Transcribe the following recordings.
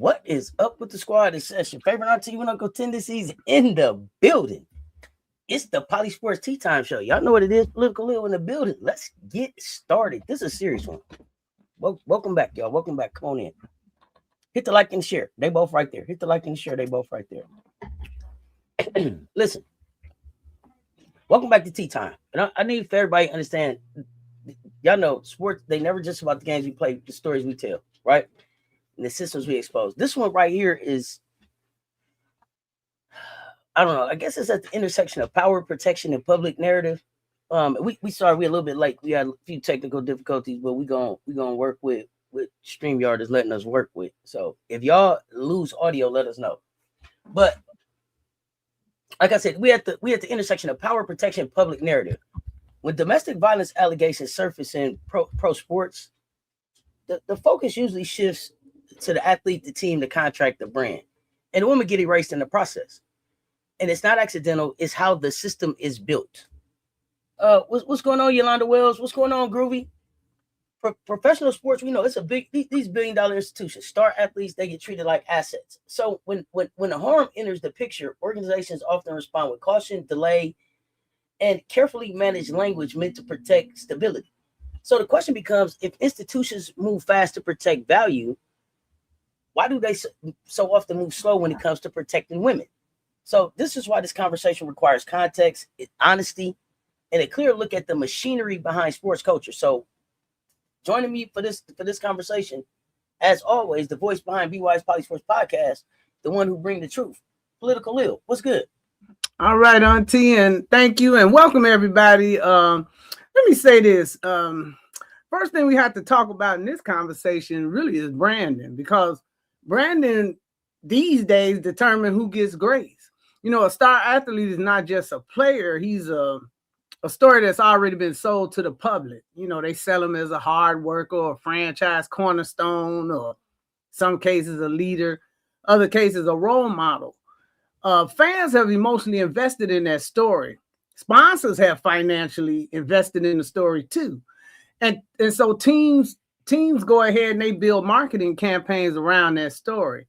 What is up with the squad? It's Cess, your favorite Auntie when Uncle Tendencies in the building. It's the PoliSports Tea Time show. Y'all know what it is. Political Lil in the building. Let's get started. This is a serious one. Welcome back, y'all. Welcome back. Come on in. Hit the like and share. They both right there. Hit the like and share. They both right there. Listen. Welcome back to Tea Time. And I need for everybody to understand. Y'all know sports, they never just about the games we play, the stories we tell, right? And the systems we expose. This one right here is, I don't know, I guess it's at the intersection of power, protection, and public narrative. We started, we a little bit late. We had a few technical difficulties, but we're gonna work with StreamYard is letting us work with. So if y'all lose audio, let us know. But like I said, we at the intersection of power, protection, and public narrative. When domestic violence allegations surface in pro sports, the focus usually shifts to the athlete, the team, the contract, the brand. And the women get erased in the process. And it's not accidental. It's how the system is built. What's going on, Yolanda Wells? What's going on, Groovy? Professional sports, we know it's a these billion-dollar institutions. Star athletes, they get treated like assets. So when the harm enters the picture, organizations often respond with caution, delay, and carefully managed language meant to protect stability. So the question becomes, if institutions move fast to protect value, why do they so often move slow when it comes to protecting women? So this is why this conversation requires context, honesty, and a clear look at the machinery behind sports culture. So joining me for this conversation, as always, the voice behind BY's PoliSports podcast, the one who brings the truth, Political Lil. What's good? All right, Auntie, and thank you, and welcome everybody. Let me say this. First thing we have to talk about in this conversation really is branding, because branding these days determine who gets grades. You know, a star athlete is not just a player. He's a story that's already been sold to the public. You know, they sell him as a hard worker or a franchise cornerstone, or some cases a leader, other cases a role model. Fans have emotionally invested in that story. Sponsors have financially invested in the story too. And so teams go ahead and they build marketing campaigns around that story.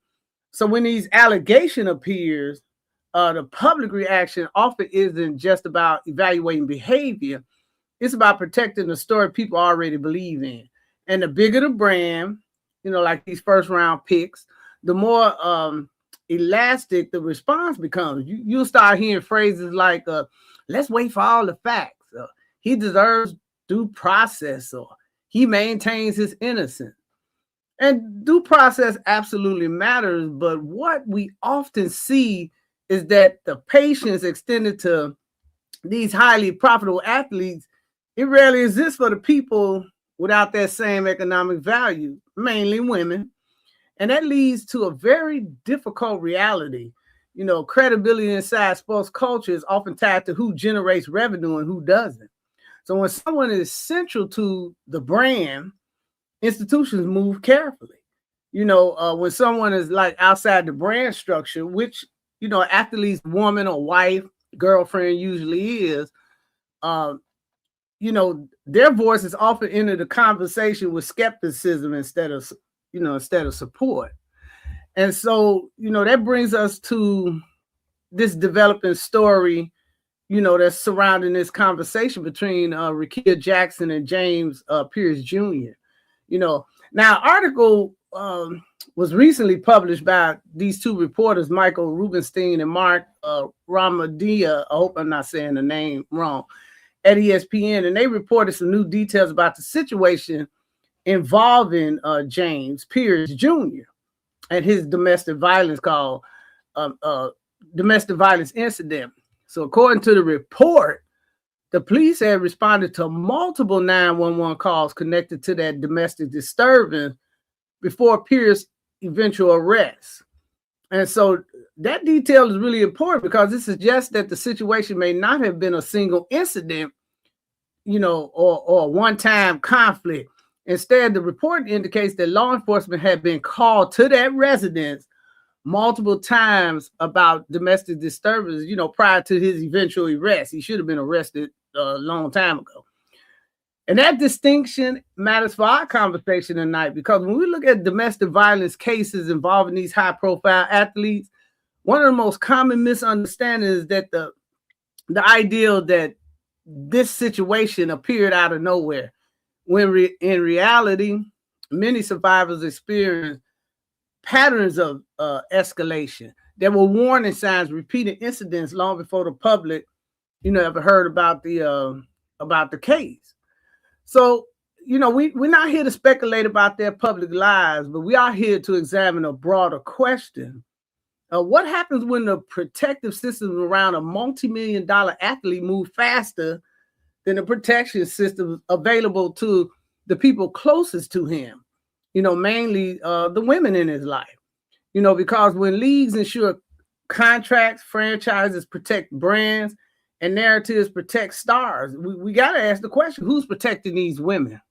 So when these allegation appears, the public reaction often isn't just about evaluating behavior. It's about protecting the story people already believe in. And the bigger the brand, you know, like these first round picks, the more elastic the response becomes. You'll start hearing phrases like, let's wait for all the facts. He deserves due process, or he maintains his innocence. And due process absolutely matters, but what we often see is that the patience extended to these highly profitable athletes, it rarely exists for the people without that same economic value, mainly women. And that leads to a very difficult reality. You know, credibility inside sports culture is often tied to who generates revenue and who doesn't. So when someone is central to the brand, institutions move carefully. You know, when someone is like outside the brand structure, which, you know, athlete's woman or wife, girlfriend usually is, you know, their voice is often entered the conversation with skepticism instead of support. And so, you know, that brings us to this developing story, you know, that's surrounding this conversation between Rickea Jackson and James Pearce Jr. You know, now article was recently published by these two reporters, Michael Rubenstein and Mark Ramadia. I hope I'm not saying the name wrong, at ESPN, and they reported some new details about the situation involving James Pearce Jr. and his domestic violence domestic violence incident. So according to the report, the police had responded to multiple 911 calls connected to that domestic disturbance before Pearce's eventual arrest. And so that detail is really important because it suggests that the situation may not have been a single incident, you know, or a one-time conflict. Instead, the report indicates that law enforcement had been called to that residence multiple times about domestic disturbance, you know, prior to his eventual arrest. He should have been arrested a long time ago. And that distinction matters for our conversation tonight, because when we look at domestic violence cases involving these high-profile athletes, one of the most common misunderstandings is that the ideal that this situation appeared out of nowhere, when in reality, many survivors experience patterns of escalation. There were warning signs, repeated incidents long before the public, ever heard about the case. So, we're not here to speculate about their public lives, but we are here to examine a broader question. What happens when the protective systems around a multi-million-dollar athlete move faster than the protection systems available to the people closest to him? Mainly the women in his life. Because when leagues ensure contracts, franchises protect brands, and narratives protect stars, we got to ask the question, who's protecting these women?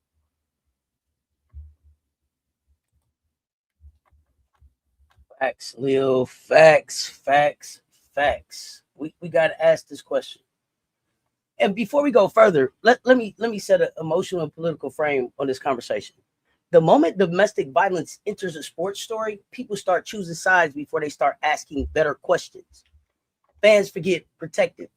Facts, Leo. Facts. We got to ask this question. And before we go further, let me set an emotional and political frame on this conversation. The moment domestic violence enters a sports story, people start choosing sides before they start asking better questions. Fans get protective,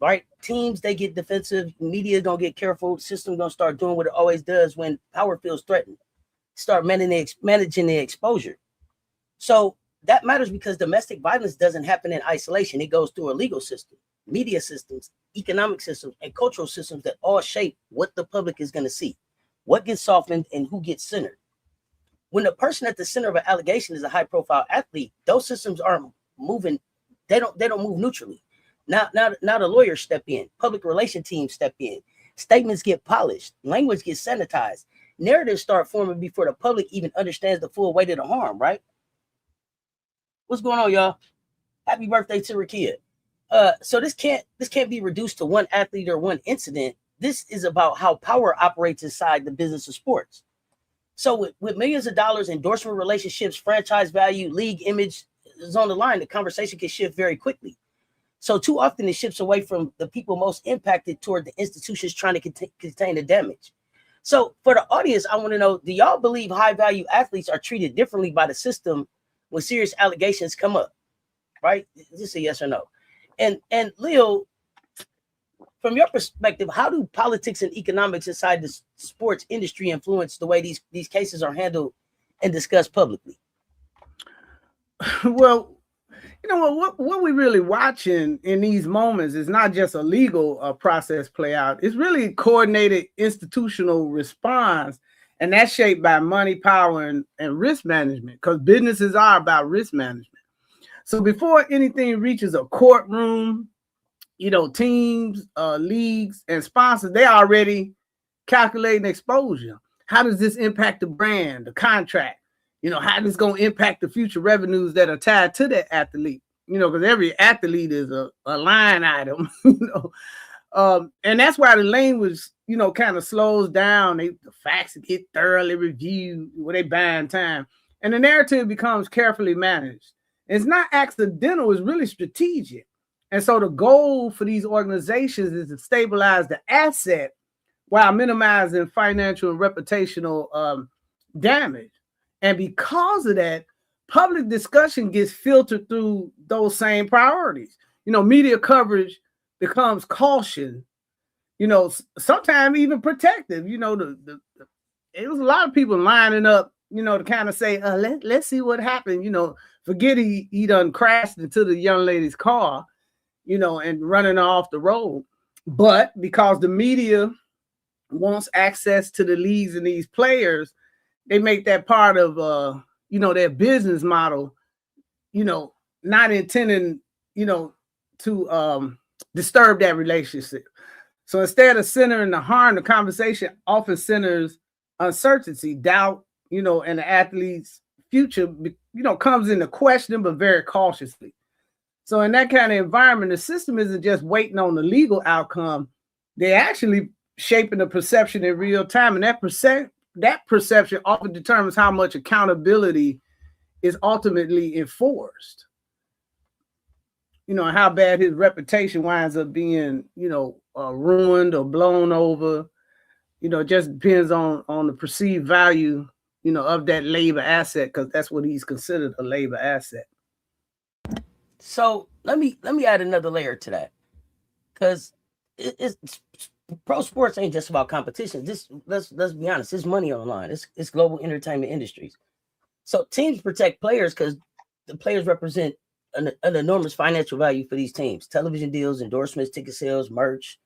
right? Teams, they get defensive. Media gonna get careful. The system gonna start doing what it always does when power feels threatened. Start managing the exposure. So that matters because domestic violence doesn't happen in isolation. It goes through a legal system, media systems, economic systems, and cultural systems that all shape what the public is going to see, what gets softened, and who gets centered. When the person at the center of an allegation is a high-profile athlete, those systems aren't moving. They don't move neutrally. Now the lawyers step in, public relation teams step in, statements get polished, language gets sanitized, narratives start forming before the public even understands the full weight of the harm, right? What's going on, y'all? Happy birthday to Rickea. So this can't be reduced to one athlete or one incident. This is about how power operates inside the business of sports. So with millions of dollars, endorsement relationships, franchise value, league image is on the line, the conversation can shift very quickly. So too often it shifts away from the people most impacted toward the institutions trying to contain the damage. So for the audience, I want to know, do y'all believe high-value athletes are treated differently by the system when serious allegations come up? Right? Just a yes or no. And Leo, from your perspective, how do politics and economics inside the sports industry influence the way these cases are handled and discussed publicly? Well, what we're really watching in these moments is not just a legal process play out. It's really coordinated institutional response, and that's shaped by money, power, and risk management, because businesses are about risk management. So before anything reaches a courtroom, teams, leagues, and sponsors, they already calculating exposure. How does this impact the brand, the contract? How this going to impact the future revenues that are tied to that athlete? Because every athlete is a line item, and that's why the language, kind of slows down. The facts get thoroughly reviewed where they buying time, and the narrative becomes carefully managed. It's not accidental, it's really strategic. And so the goal for these organizations is to stabilize the asset while minimizing financial and reputational damage. And because of that, public discussion gets filtered through those same priorities. Media coverage becomes caution, sometimes even protective. It was a lot of people lining up, to kind of say, let's see what happened. Forget he done crashed into the young lady's car, and running off the road. But because the media wants access to the leagues and these players, they make that part of their business model, not intending, to disturb that relationship. So instead of centering the harm, the conversation often centers uncertainty, doubt, and the athlete's future, comes into question, but very cautiously. So in that kind of environment, the system isn't just waiting on the legal outcome. They're actually shaping the perception in real time. And that perception often determines how much accountability is ultimately enforced. how bad his reputation winds up being, ruined or blown over. It just depends on the perceived value, of that labor asset, because that's what he's considered, a labor asset. So let me add another layer to that, because it's pro sports ain't just about competition. Let's be honest, it's money online. It's global entertainment industries. So teams protect players because the players represent an enormous financial value for these teams. Television deals, endorsements, ticket sales, merch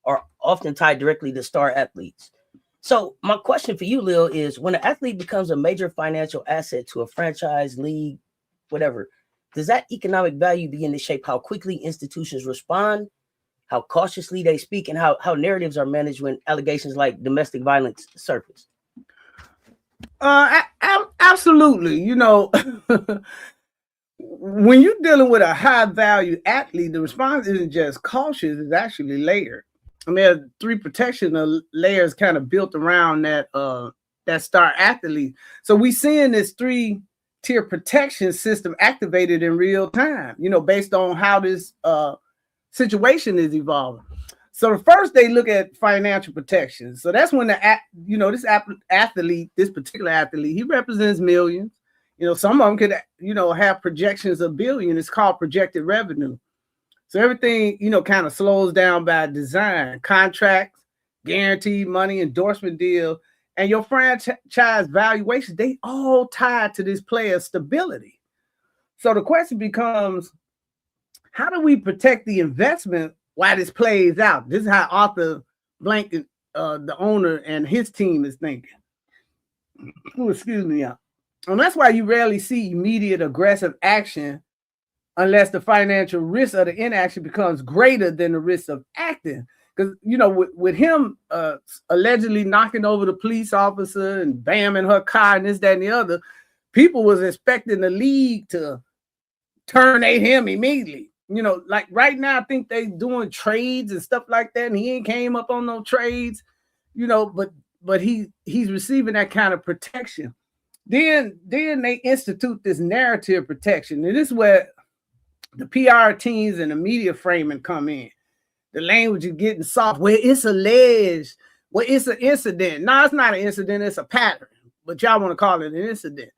are often tied directly to star athletes. So my question for you, Lil, is when an athlete becomes a major financial asset to a franchise, league, whatever, does that economic value begin to shape how quickly institutions respond, how cautiously they speak, and how narratives are managed when allegations like domestic violence surface? Absolutely. When you're dealing with a high value athlete, the response isn't just cautious, it's actually layered. I mean, there are 3 protection layers kind of built around that star athlete. So we seeing this 3-tier protection system activated in real time, based on how this situation is evolving. So the first, they look at financial protection. So that's when this particular athlete, he represents millions. Some of them could, have projections of billion. It's called projected revenue. So everything, kind of slows down by design. Contracts, guaranteed money, endorsement deal, and your franchise valuation, they all tied to this player's stability. So the question becomes, how do we protect the investment while this plays out? This is how Arthur Blank, the owner, and his team is thinking. Excuse me, y'all. And that's why you rarely see immediate aggressive action unless the financial risk of the inaction becomes greater than the risk of acting. Because, with him allegedly knocking over the police officer and bamming her car and this, that, and the other, people was expecting the league to terminate him immediately. Like right now, I think they doing trades and stuff like that, and he ain't came up on no trades, but he's receiving that kind of protection. Then they institute this narrative protection, and this is where the PR teams and the media framing come in. The language is getting soft. Well, it's alleged. Well, it's an incident. No, it's not an incident. It's a pattern. But y'all want to call it an incident.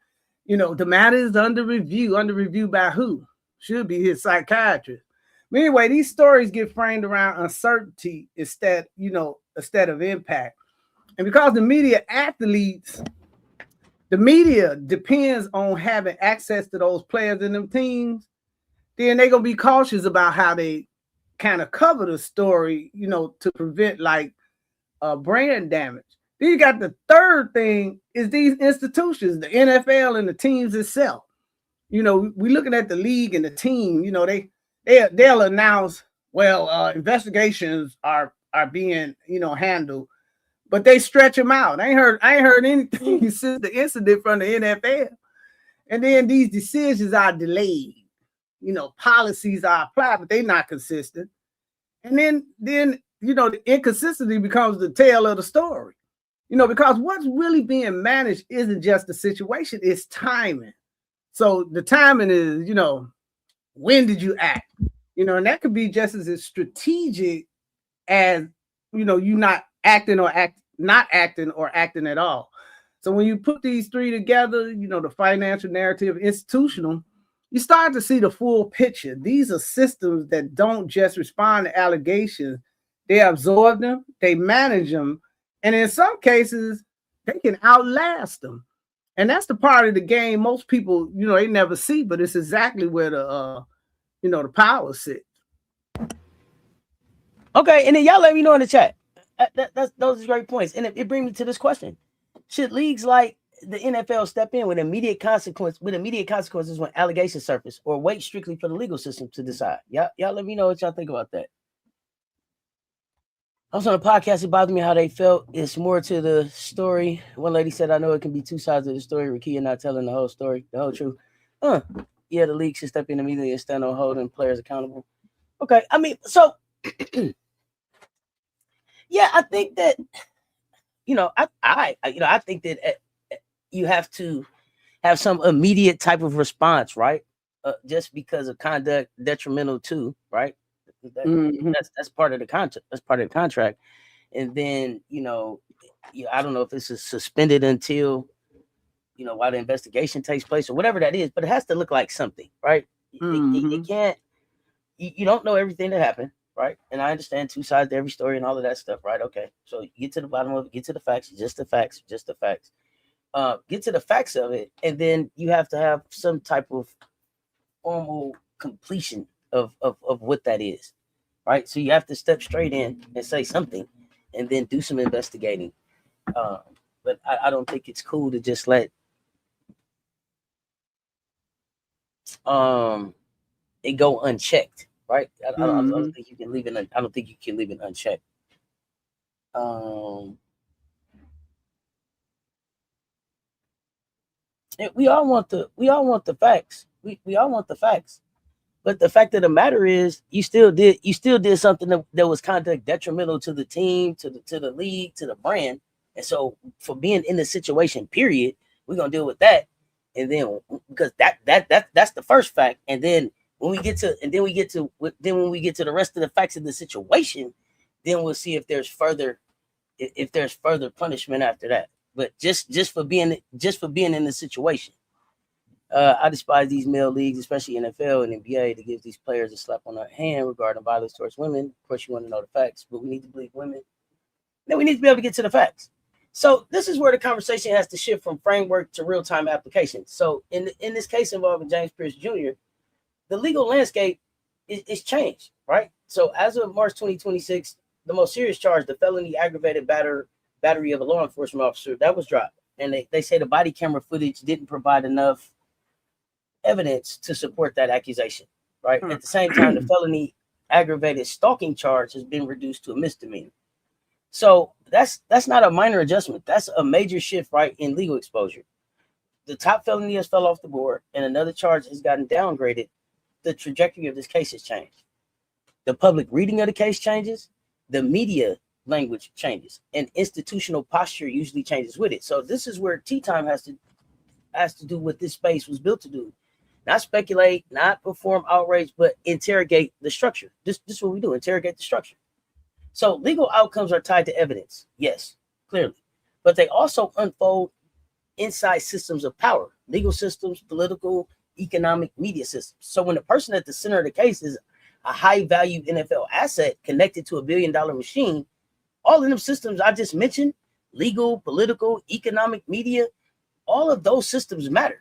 The matter is under review. Under review by who? Should be his psychiatrist. But anyway, these stories get framed around uncertainty instead of impact. And because the media depends on having access to those players in them teams, then they're going to be cautious about how they kind of cover the story, to prevent brand damage. Then you got the third thing is these institutions, the NFL and the teams itself. We looking at the league and the team, they'll announce, investigations are being, handled, but they stretch them out. I ain't heard anything since the incident from the NFL. And then these decisions are delayed. Policies are applied, but they're not consistent. And then the inconsistency becomes the tail of the story. Because what's really being managed isn't just the situation, it's timing. So the timing is, when did you act? And that could be just as strategic as, you not acting or not acting or acting at all. So when you put these 3 together, the financial, narrative, institutional, you start to see the full picture. These are systems that don't just respond to allegations. They absorb them, they manage them, and in some cases, they can outlast them. And that's the part of the game most people, they never see, but it's exactly where the power sits. Okay, and then y'all let me know in the chat. Those are great points. And it brings me to this question. Should leagues like the NFL step in with immediate consequences when allegations surface, or wait strictly for the legal system to decide? Y'all let me know what y'all think about that. I was on a podcast. It bothered me how they felt. It's more to the story. One lady said, I know it can be 2 sides of the story. Rickea not telling the whole story, the whole truth. Yeah, the league should step in immediately and stand on holding players accountable. Okay, I mean, so yeah, I think that I think that you have to have some immediate type of response, right? just because of conduct detrimental to, right? Mhm. That's part of the contract. That's part of the contract. And then, I don't know if this is suspended until, while the investigation takes place or whatever that is, but it has to look like something, right? It can't, you don't know everything that happened, right? And I understand two sides to every story and all of that stuff, right? Okay. So you get to the bottom of it, get to the facts, just the facts. Get to the facts of it, and then you have to have some type of formal completion of what that is, right? So you have to step straight in and say something, and then do some investigating. But I don't think it's cool to just let it go unchecked, right? I don't think you can leave it. I don't think you can leave it unchecked. We all want the facts. We all want the facts. But the fact of the matter is, you still did something that was conduct detrimental to the team, to the league, to the brand. And so, for being in the situation, period, we're gonna deal with that. And then, because that's the first fact. And then when we get to the rest of the facts of the situation, then we'll see if there's further punishment after that. But just for being in the situation. I despise these male leagues, especially NFL and NBA, that gives these players a slap on the hand regarding violence towards women. Of course, you want to know the facts, but we need to believe women. Then we need to be able to get to the facts. So this is where the conversation has to shift from framework to real-time application. So in this case involving James Pearce Jr., the legal landscape is changed, right? So as of March 2026, the most serious charge, the felony aggravated battery of a law enforcement officer, that was dropped. And they say the body camera footage didn't provide enough evidence to support that accusation, right? At the same time, the felony aggravated stalking charge has been reduced to a misdemeanor. So that's not a minor adjustment. That's a major shift, right, in legal exposure. The top felony has fell off the board, and another charge has gotten downgraded. The trajectory of this case has changed. The public reading of the case changes. The media language changes, and institutional posture usually changes with it. So this is where Tea Time has to do what this space was built to do. Not speculate, not perform outrage, but interrogate the structure. This is what we do, interrogate the structure. So legal outcomes are tied to evidence, yes, clearly. But they also unfold inside systems of power, legal systems, political, economic, media systems. So when the person at the center of the case is a high-value NFL asset connected to $1 billion machine, all of them systems I just mentioned, legal, political, economic, media, all of those systems matter.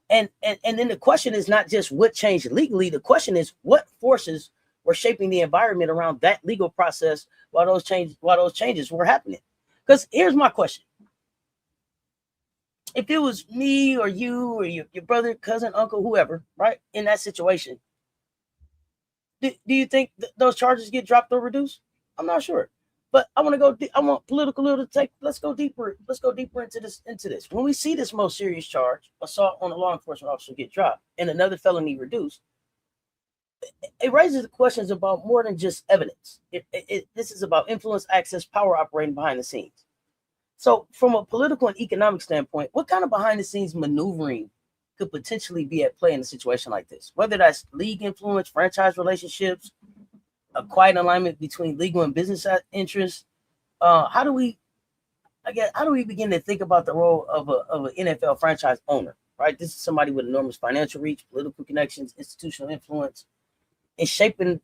And then the question is not just what changed legally. The question is what forces were shaping the environment around that legal process while those changes were happening. Because here's my question: if it was me or you or your brother, cousin, uncle, whoever, right, in that situation, do you think those charges get dropped or reduced? I'm not sure. But I want political to take. Let's go deeper into this. When we see this most serious charge, assault on a law enforcement officer, get dropped and another felony reduced, it raises the questions about more than just evidence. This is about influence, access, power operating behind the scenes. So from a political and economic standpoint, what kind of behind the scenes maneuvering could potentially be at play in a situation like this? Whether that's league influence, franchise relationships, a quiet alignment between legal and business interests. How do we begin to think about the role of an NFL franchise owner? Right, this is somebody with enormous financial reach, political connections, institutional influence, and shaping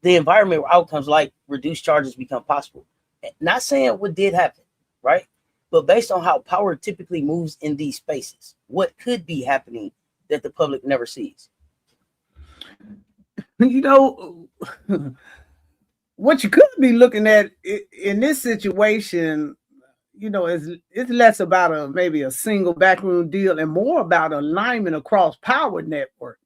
the environment where outcomes like reduced charges become possible. Not saying what did happen, right, but based on how power typically moves in these spaces, what could be happening that the public never sees? What you could be looking at in this situation, it's less about maybe a single backroom deal and more about alignment across power networks.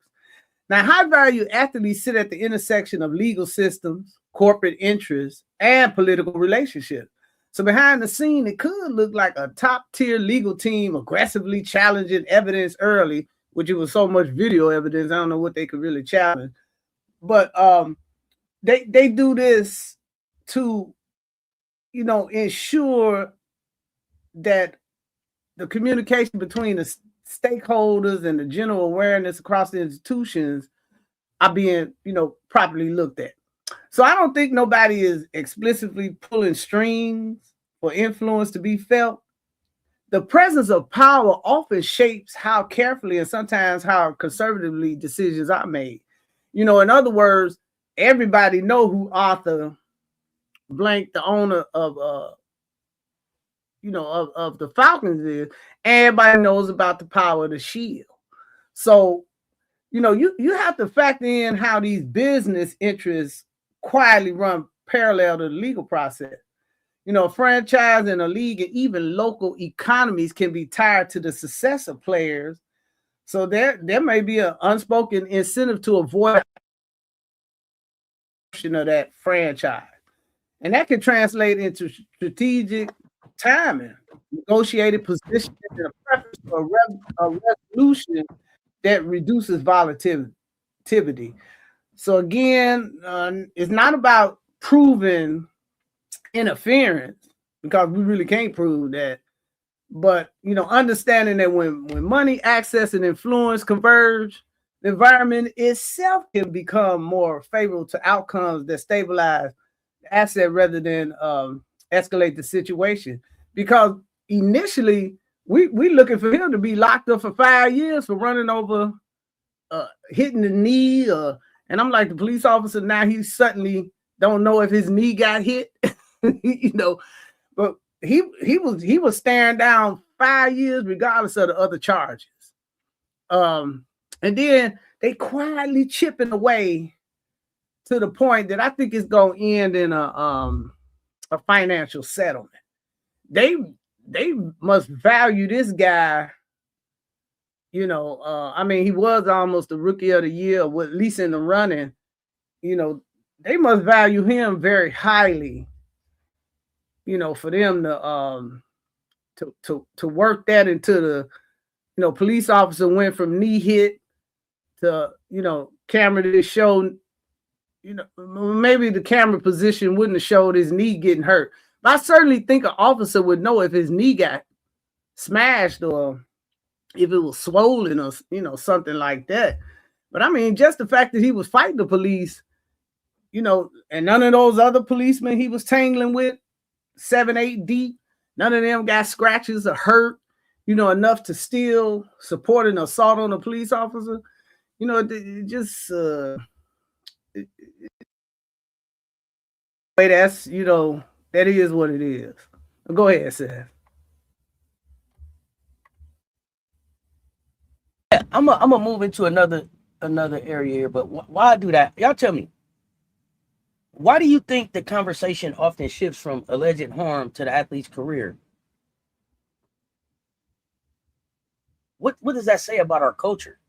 Now, high value athletes sit at the intersection of legal systems, corporate interests, and political relationships. So behind the scene, it could look like a top tier legal team aggressively challenging evidence early, which it was so much video evidence. I don't know what they could really challenge. But they do this to, ensure that the communication between the stakeholders and the general awareness across the institutions are being, properly looked at. So I don't think nobody is explicitly pulling strings for influence to be felt. The presence of power often shapes how carefully and sometimes how conservatively decisions are made. In other words, everybody know who Arthur Blank, the owner of of the Falcons is. Everybody knows about the power of the shield. So, you have to factor in how these business interests quietly run parallel to the legal process. Franchise and a league and even local economies can be tied to the success of players. So there may be an unspoken incentive to avoid of that franchise. And that can translate into strategic timing, negotiated position, and a preference for a resolution that reduces volatility. So again, it's not about proving interference, because we really can't prove that. But understanding that when money, access, and influence converge, the environment itself can become more favorable to outcomes that stabilize the asset rather than escalate the situation. Because initially, we looking for him to be locked up for 5 years for running over, hitting the knee, and I'm like, the police officer now, he suddenly don't know if his knee got hit, but he was staring down 5 years regardless of the other charges. And then they quietly chipping away to the point that I think it's gonna end in a financial settlement. They must value this guy. He was almost the rookie of the year, or at least in the running. They must value him very highly. For them to work that into the, police officer went from knee hit to, camera to show, maybe the camera position wouldn't have showed his knee getting hurt. But I certainly think an officer would know if his knee got smashed or if it was swollen or, something like that. But just the fact that he was fighting the police, and none of those other policemen he was tangling with, 7, 8 deep, none of them got scratches or hurt, enough to still support an assault on a police officer. It just that's that is what it is. Go ahead, Seth. Yeah, I'm gonna move into another area here, but why do that? Y'all tell me. Why do you think the conversation often shifts from alleged harm to the athlete's career? What does that say about our culture?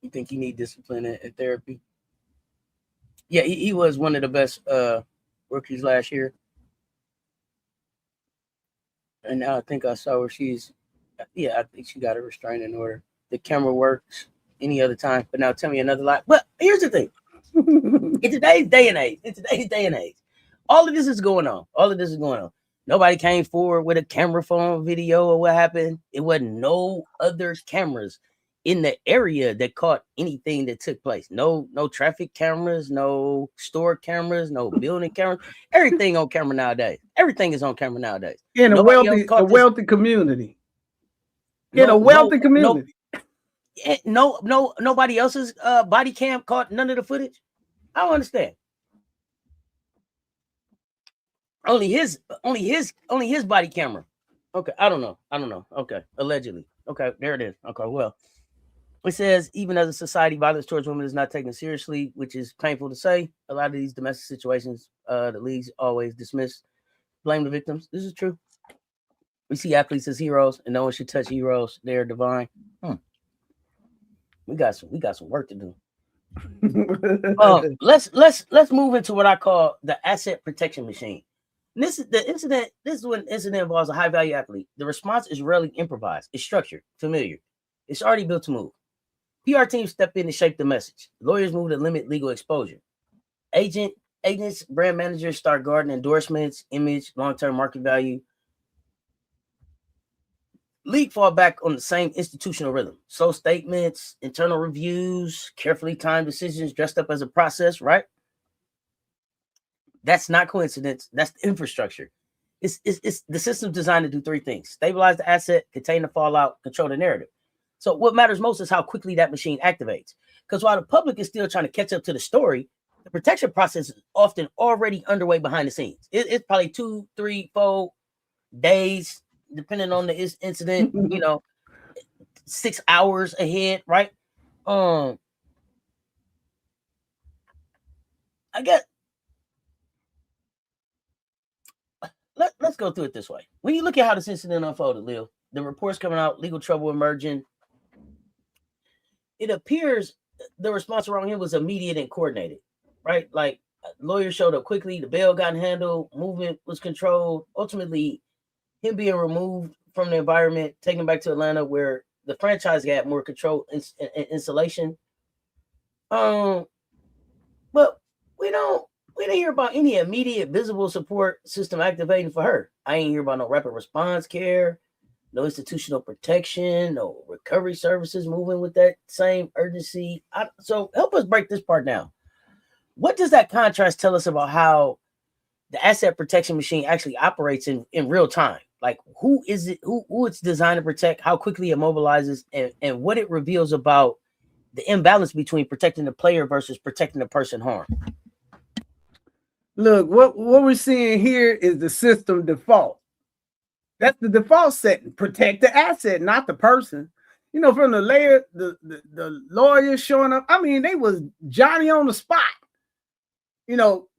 You think you need discipline and therapy? Yeah, he was one of the best rookies last year. And now I think I saw where I think she got a restraining order. The camera works any other time, but now tell me another lie. But here's the thing. In today's day and age, all of this is going on. Nobody came forward with a camera phone video or what happened. It wasn't no other cameras in the area that caught anything that took place. No traffic cameras, no store cameras, no building cameras. Everything on camera nowadays. Everything is on camera nowadays. In a wealthy community. Community. Nobody else's body cam caught none of the footage. I don't understand. Only his body camera. Okay, I don't know. Okay, allegedly. Okay, there it is. Okay, well, it says even as a society, violence towards women is not taken seriously, which is painful to say. A lot of these domestic situations, the leagues always dismiss, blame the victims. This is true. We see athletes as heroes, and no one should touch heroes. They're divine. We got some work to do. Let's move into what I call the asset protection machine. And this is when an incident involves a high value athlete. The response is rarely improvised. It's structured, familiar. It's already built to move. PR teams step in to shape the message. Lawyers move to limit legal exposure. Agents, brand managers start guarding endorsements, image, long-term market value. League fall back on the same institutional rhythm. So statements, internal reviews, carefully timed decisions dressed up as a process, right? That's not coincidence. That's the infrastructure. It's the system designed to do three things: stabilize the asset, contain the fallout, control the narrative. So what matters most is how quickly that machine activates. Because while the public is still trying to catch up to the story, the protection process is often already underway behind the scenes. It's probably 2, 3, 4 days, depending on the incident, 6 hours ahead, right? I guess let's go through it this way. When you look at how this incident unfolded, Lil, the reports coming out, legal trouble emerging, it appears the response around him was immediate and coordinated, right? Like lawyers showed up quickly, the bail got handled, movement was controlled. Ultimately, him being removed from the environment, taken back to Atlanta, where the franchise got more control and insulation. But we didn't hear about any immediate visible support system activating for her. I ain't hear about no rapid response care, no institutional protection, no recovery services moving with that same urgency. So help us break this part down. What does that contrast tell us about how the asset protection machine actually operates in real time? Like who is it, who it's designed to protect, how quickly it mobilizes, and what it reveals about the imbalance between protecting the player versus protecting the person harmed. Look, what we're seeing here is the system default. That's the default setting. Protect the asset, not the person. From the layer, the lawyers showing up. I mean, they was Johnny on the spot.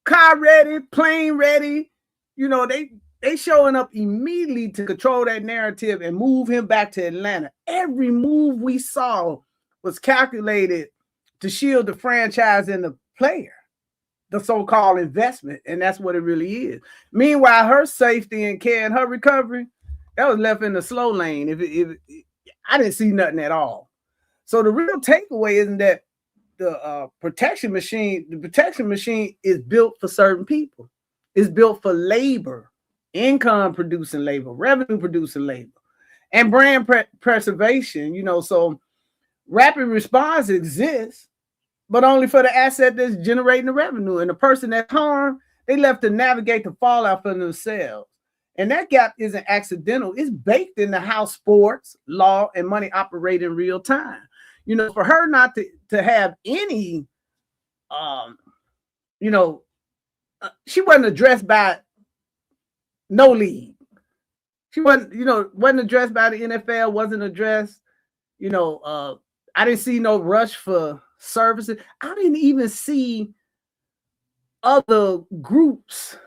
Car ready, plane ready. They showing up immediately to control that narrative and move him back to Atlanta. Every move we saw was calculated to shield the franchise and the player, the so-called investment, and that's what it really is. Meanwhile, her safety and care and her recovery, that was left in the slow lane. If I didn't see nothing at all. So the real takeaway isn't that the protection machine is built for certain people. It's built for labor, income producing labor, revenue producing labor, and brand preservation. So rapid response exists, but only for the asset that's generating the revenue. And the person that's harmed, they left to navigate the fallout for themselves. And that gap isn't accidental. It's baked into how sports, law, and money operate in real time. For her not to have any, she wasn't addressed by no league. She wasn't addressed by the NFL, wasn't addressed. I didn't see no rush for services. I didn't even see other groups,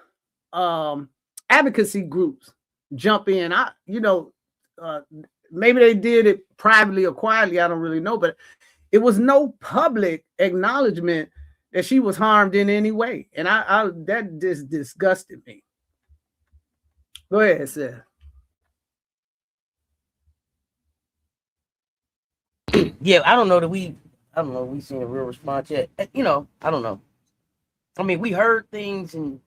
advocacy groups jump in. Maybe they did it privately or quietly. I don't really know, but it was no public acknowledgement that she was harmed in any way. And that just disgusted me. Go ahead, Seth. Yeah, I don't know that we seen a real response yet. I don't know. I mean, we heard things and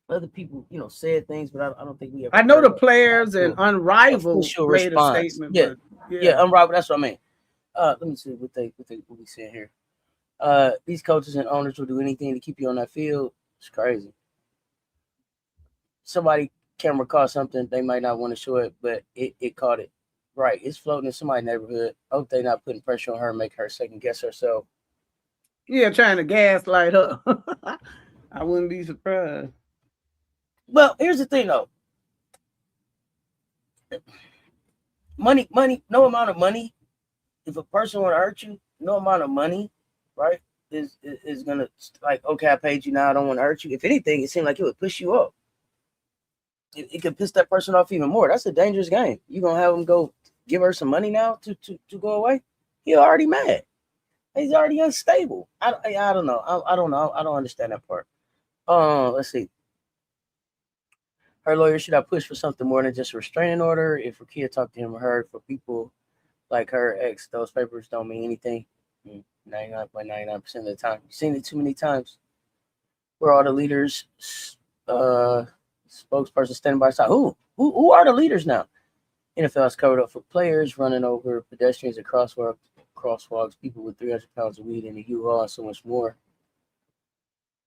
other people, said things, but I don't think we ever. I know the players and Unrivaled made a statement. Yeah, but yeah, Unrivaled. That's what I mean. Let me see what we saying here. These coaches and owners will do anything to keep you on that field. It's crazy. Somebody camera caught something. They might not want to show it, but it caught it. Right. It's floating in somebody's neighborhood. I hope they're not putting pressure on her and make her second guess herself. Yeah, trying to gaslight her. I wouldn't be surprised. Well, here's the thing, though. Money, no amount of money. If a person want to hurt you, no amount of money, right, is gonna, like, okay, I paid you, now I don't want to hurt you. If anything, it seemed like it would push you up. It could piss that person off even more. That's a dangerous game. You gonna have him go give her some money now to go away? He already mad. He's already unstable. I don't know. I don't know. I don't understand that part. Let's see. Her lawyer should have pushed for something more than just a restraining order. If Rickea talked to him or her, for people like her ex, those papers don't mean anything. 99.99% of the time. You've seen it too many times. Where all the leaders, spokesperson standing by side. Who are the leaders now? NFL has covered up for players running over pedestrians at crosswalks, people with 300 pounds of weed in the U-Haul, and so much more.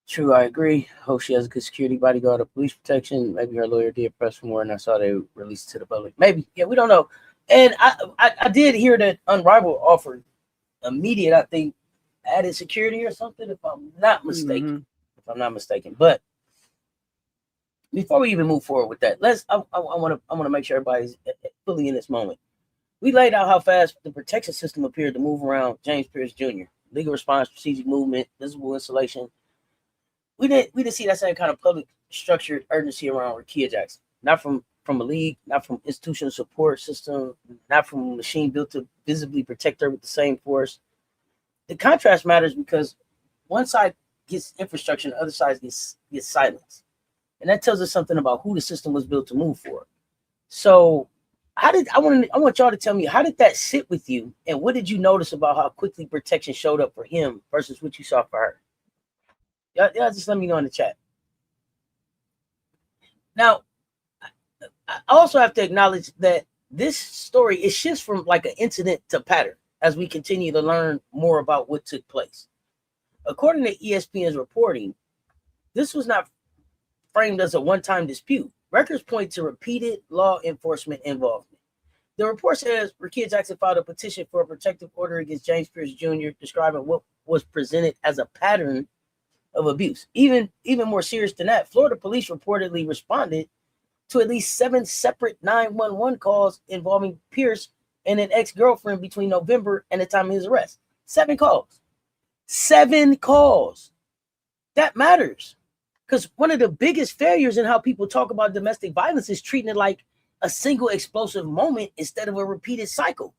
True, I agree. Hope she has a good security bodyguard or police protection. Maybe her lawyer did press for more, and that's how they released it to the public. Maybe, yeah, we don't know. And I did hear that Unrivaled offered immediate, I think, added security or something, if I'm not mistaken. If I'm not mistaken. But before we even move forward with that, I want to make sure everybody's fully in this moment. We laid out how fast the protection system appeared to move around James Pearce Jr. Legal response, strategic movement, visible installation. We didn't see that same kind of public structured urgency around Rickea Jackson. Not from a league, not from institutional support system, not from a machine built to visibly protect her with the same force. The contrast matters because one side gets infrastructure and the other side gets silence. And that tells us something about who the system was built to move for. So I want y'all to tell me, how did that sit with you? And what did you notice about how quickly protection showed up for him versus what you saw for her? Y'all just let me know in the chat. Now, I also have to acknowledge that this story, it shifts from like an incident to pattern as we continue to learn more about what took place. According to ESPN's reporting, this was not framed as a one-time dispute. Records point to repeated law enforcement involvement. The report says Rickea Jackson filed a petition for a protective order against James Pearce Jr., describing what was presented as a pattern of abuse. Even more serious than that, Florida police reportedly responded to at least 7 separate 911 calls involving Pearce and an ex-girlfriend between November and the time of his arrest. 7 calls. 7 calls. That matters. Because one of the biggest failures in how people talk about domestic violence is treating it like a single explosive moment instead of a repeated cycle.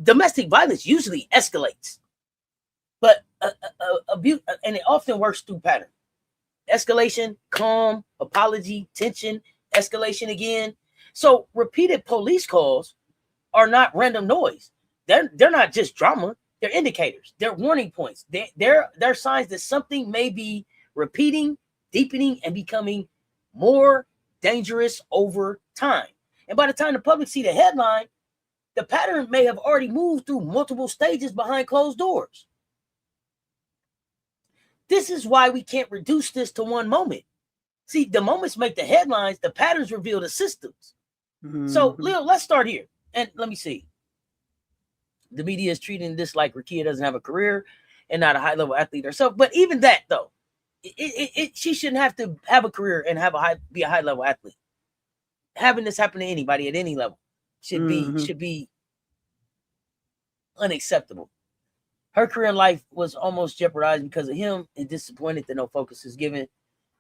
Domestic violence usually escalates. But abuse, and it often works through pattern. Escalation, calm, apology, tension, escalation again. So repeated police calls are not random noise. They're not just drama. They're indicators. They're warning points. They're signs that something may be repeating, deepening, and becoming more dangerous over time. And by the time the public see the headline, the pattern may have already moved through multiple stages behind closed doors. This is why we can't reduce this to one moment. See, the moments make the headlines, the patterns reveal the systems. So, Leo, let's start here. And let me see. The media is treating this like Rickea doesn't have a career and not a high-level athlete herself. But even that, though, she shouldn't have to have a career and be a high-level athlete. Having this happen to anybody at any level should be unacceptable. Her career in life was almost jeopardized because of him, and disappointed that no focus is given.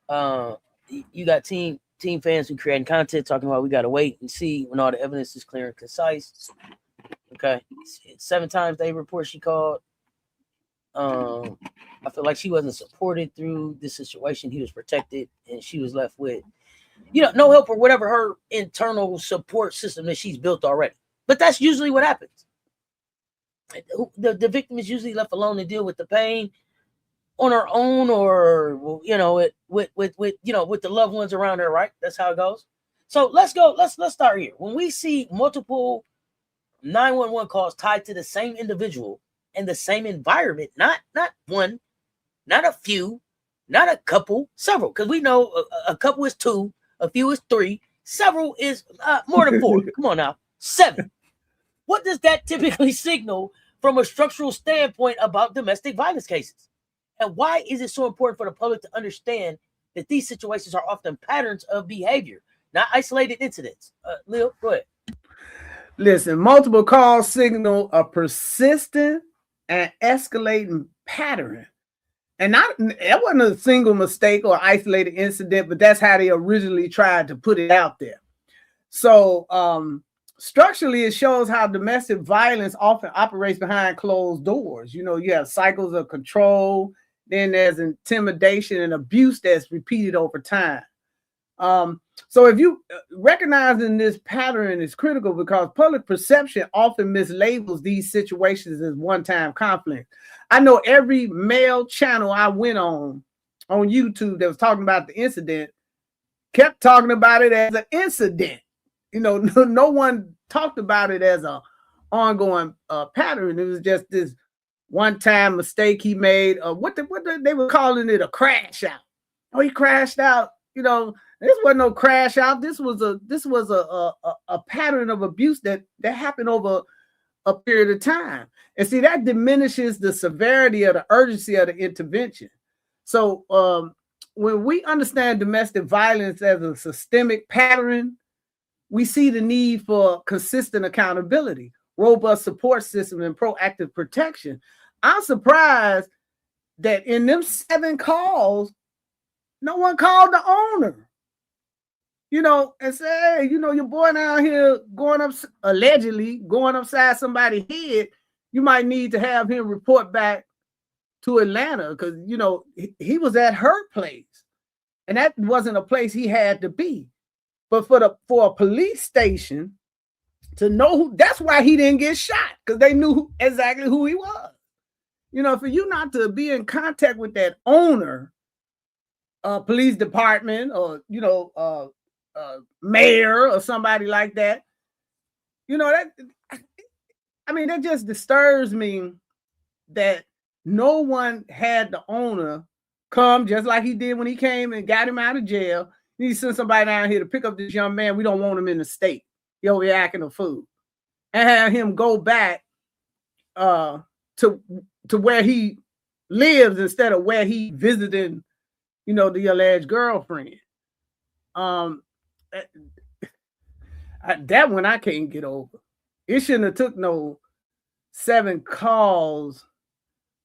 You got team fans who creating content talking about we got to wait and see when all the evidence is clear and concise. Okay. 7 times they report she called. I feel like she wasn't supported through this situation. He was protected, and she was left with, no help or whatever her internal support system that she's built already. But that's usually what happens. The victim is usually left alone to deal with the pain on her own, or with the loved ones around her, right? That's how it goes. So let's go. Let's start here. When we see multiple 911 calls tied to the same individual and the same environment, not one, not a few, not a couple, several, because we know a couple is 2, a few is 3, several is more than 4. Come on now, 7. What does that typically signal from a structural standpoint about domestic violence cases? And why is it so important for the public to understand that these situations are often patterns of behavior, not isolated incidents? Leo, go ahead. Listen, multiple calls signal a persistent and escalating pattern. And it wasn't a single mistake or isolated incident, but that's how they originally tried to put it out there. So, structurally, it shows how domestic violence often operates behind closed doors. You have cycles of control, then there's intimidation and abuse that's repeated over time. So if you recognizing this pattern is critical because public perception often mislabels these situations as one-time conflict. I know every male channel I went on YouTube that was talking about the incident kept talking about it as an incident. no one talked about it as a ongoing pattern. It was just this one-time mistake he made. What they were calling it, a crash out. Oh, he crashed out. This wasn't no crash out. This was a pattern of abuse that happened over a period of time. And see, that diminishes the severity or the urgency of the intervention. So when we understand domestic violence as a systemic pattern, we see the need for consistent accountability, robust support system, and proactive protection. I'm surprised that in them 7 calls, no one called the owner, and say, hey, your boy down here allegedly going upside somebody's head. You might need to have him report back to Atlanta because, he was at her place and that wasn't a place he had to be. But for a police station to know that's why he didn't get shot, because they knew exactly who he was. For you not to be in contact with that owner, police department, or mayor or somebody like that, that just disturbs me that no one had the owner come, just like he did when he came and got him out of jail. He sent somebody down here to pick up this young man. We don't want him in the state. He over here acting a fool. And have him go back to where he lives instead of where he visited, the alleged girlfriend. That one I can't get over. It shouldn't have took no 7 calls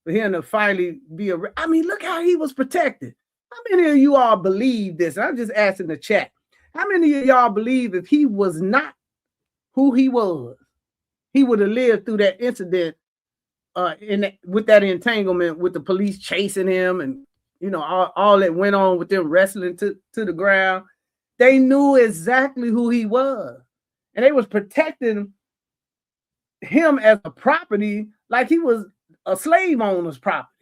for him to finally be look how he was protected. How many of you all believe this? I'm just asking the chat. How many of y'all believe if he was not who he was, he would have lived through that incident with that entanglement with the police chasing him and all that went on with them wrestling to the ground? They knew exactly who he was, and they was protecting him as a property like he was a slave owner's property.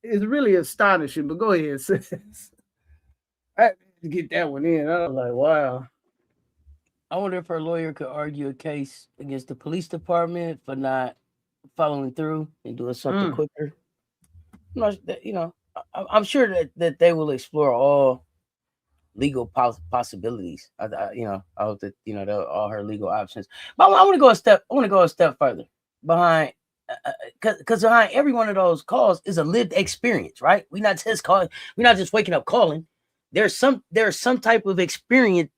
It's really astonishing, but go ahead, sis. I had to get that one in. I was like, wow. I wonder if her lawyer could argue a case against the police department for not following through and doing something quicker. I'm sure that they will explore all legal possibilities. I hope that all her legal options. But I want to go a step further behind, because behind every one of those calls is a lived experience, right? We're not just waking up calling. There's some type of experience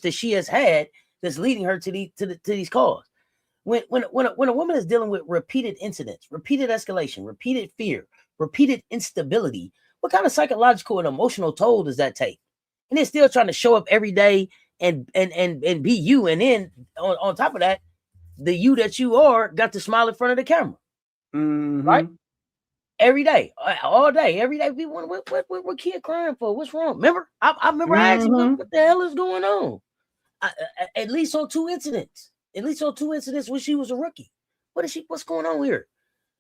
that she has had that's leading her to these calls. When a woman is dealing with repeated incidents, repeated escalation, repeated fear, repeated instability, what kind of psychological and emotional toll does that take? And they're still trying to show up every day and be you. And then on top of that, the you that you are got to smile in front of the camera, right? Every day, all day, every day. We want what kid crying for? What's wrong? Remember, I remember I asked him what the hell is going on. At least on 2 incidents. At least on 2 incidents when she was a rookie. What's going on here?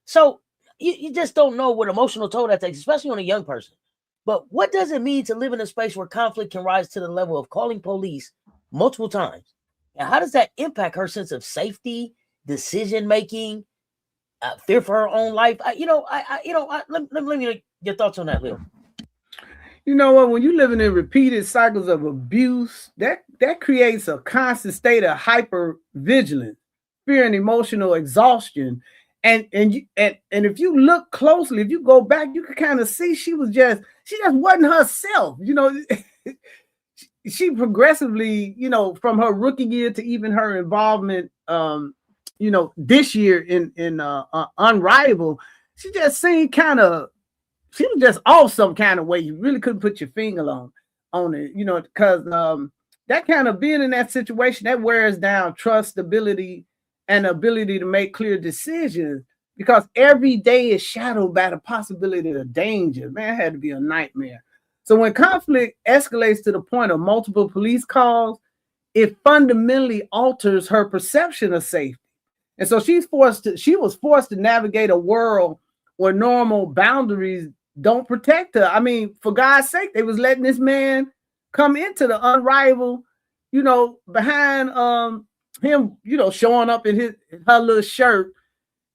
So you just don't know what emotional toll that takes, especially on a young person. But what does it mean to live in a space where conflict can rise to the level of calling police multiple times? And how does that impact her sense of safety, decision making, fear for her own life? Let me know your thoughts on that, Lil. You know what? When you're living in repeated cycles of abuse, that creates a constant state of hyper-vigilance, fear, and emotional exhaustion. And if you look closely, if you go back, you can kind of see she just wasn't herself. She progressively, from her rookie year to even her involvement, this year in Unrivaled, she just seemed she was just off some kind of way. You really couldn't put your finger on it, because that kind of being in that situation, that wears down trust, stability, and ability to make clear decisions, because every day is shadowed by the possibility of danger. Man, it had to be a nightmare. So when conflict escalates to the point of multiple police calls, it fundamentally alters her perception of safety. And so she was forced to navigate a world where normal boundaries don't protect her. I mean, for God's sake, they was letting this man come into the Unrivaled you know, behind him, you know, showing up in her little shirt,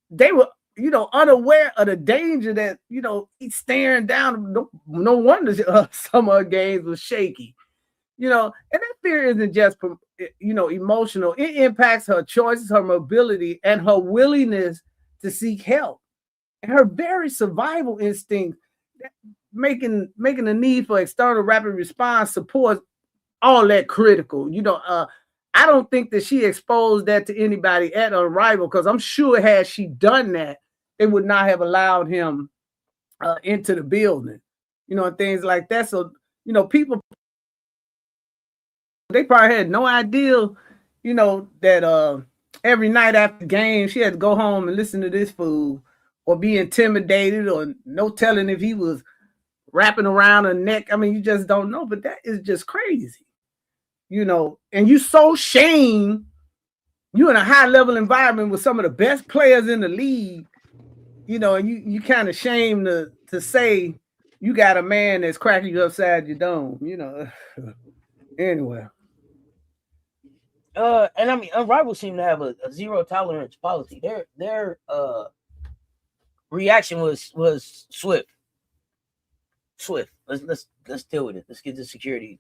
they were, you know, unaware of the danger that, you know, he's staring down. No wonder some of her games was shaky, you know, and that fear isn't just, you know, emotional. It impacts her choices, her mobility, and her willingness to seek help, and her very survival instinct, making the need for external rapid response support all that critical. You know, I don't think that she exposed that to anybody at her arrival, because I'm sure had she done that, they would not have allowed him into the building, you know, and things like that. So, you know, people, they probably had no idea, you know, that every night after the game, she had to go home and listen to this fool, or be intimidated, or no telling if he was wrapping around her neck. I mean, you just don't know, but that is just crazy, you know, and you so shame, you in a high level environment with some of the best players in the league, you know, and you kind of shame to say you got a man that's cracking you upside your dome, you know. Anyway. And I mean, Unrivaled seem to have a zero tolerance policy. Their reaction was swift. Let's deal with it. Let's get the security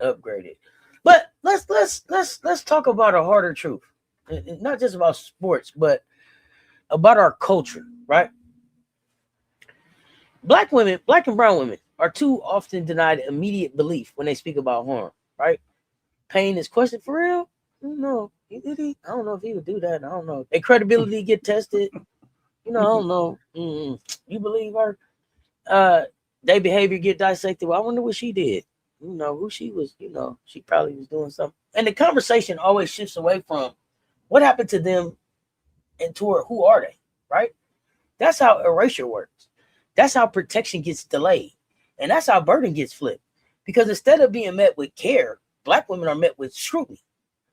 upgraded. But let's talk about a harder truth. Not just about sports, but about our culture, right? Black and brown women are too often denied immediate belief when they speak about harm, right? Pain is questioned for real. No, I don't know if he would do that. I don't know. Their credibility get tested. You know, I don't know. You believe her? Their behavior get dissected. Well, I wonder what she did. You know, who she was. You know, she probably was doing something. And the conversation always shifts away from what happened to them and toward who are they, right? That's how erasure works. That's how protection gets delayed. And that's how burden gets flipped. Because instead of being met with care, Black women are met with scrutiny.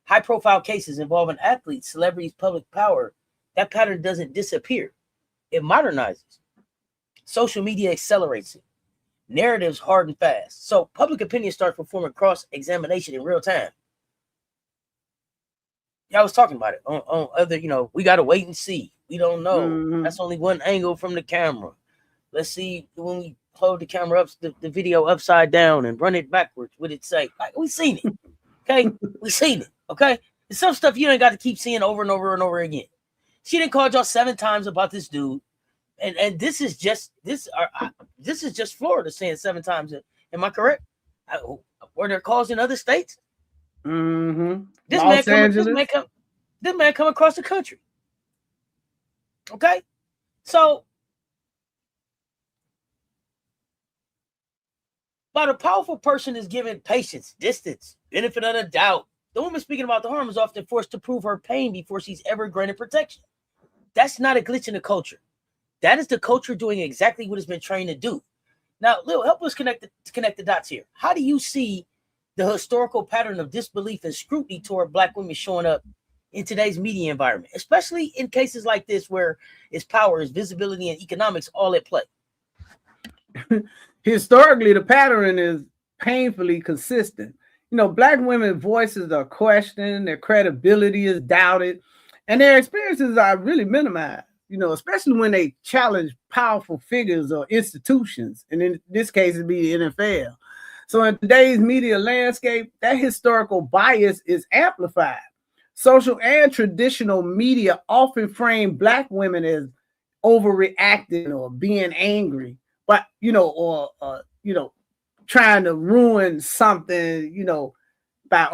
High-profile cases involving athletes, celebrities, public power, that pattern doesn't disappear. It modernizes. Social media accelerates it. Narratives hard and fast. So public opinion starts performing cross-examination in real time. Y'all was talking about it on other, you know, we got to wait and see. We don't know. Mm-hmm. That's only one angle from the camera. Let's see when we hold the camera up, the video upside down and run it backwards. What it say? Like, we seen it. Okay, we seen it. Okay, and some stuff you ain't got to keep seeing over and over and over again. She didn't call y'all 7 times about this dude, and this is just Florida saying 7 times. Am I correct? Were there calls in other states? Mm-hmm. This man come across the country. Okay, so but a powerful person is given patience, distance, benefit of the doubt. The woman speaking about the harm is often forced to prove her pain before she's ever granted protection. That's not a glitch in the culture. That is the culture doing exactly what it's been trained to do. Now, Lil, help us connect the dots here. How do you see the historical pattern of disbelief and scrutiny toward Black women showing up in today's media environment, especially in cases like this where it's power, it's visibility, and economics all at play? Historically, the pattern is painfully consistent. You know, Black women's voices are questioned, their credibility is doubted, and their experiences are really minimized, you know, especially when they challenge powerful figures or institutions. And in this case, it'd be the NFL. So in today's media landscape, that historical bias is amplified. Social and traditional media often frame Black women as overreacting or being angry, but, you know, or, you know, trying to ruin something, you know, by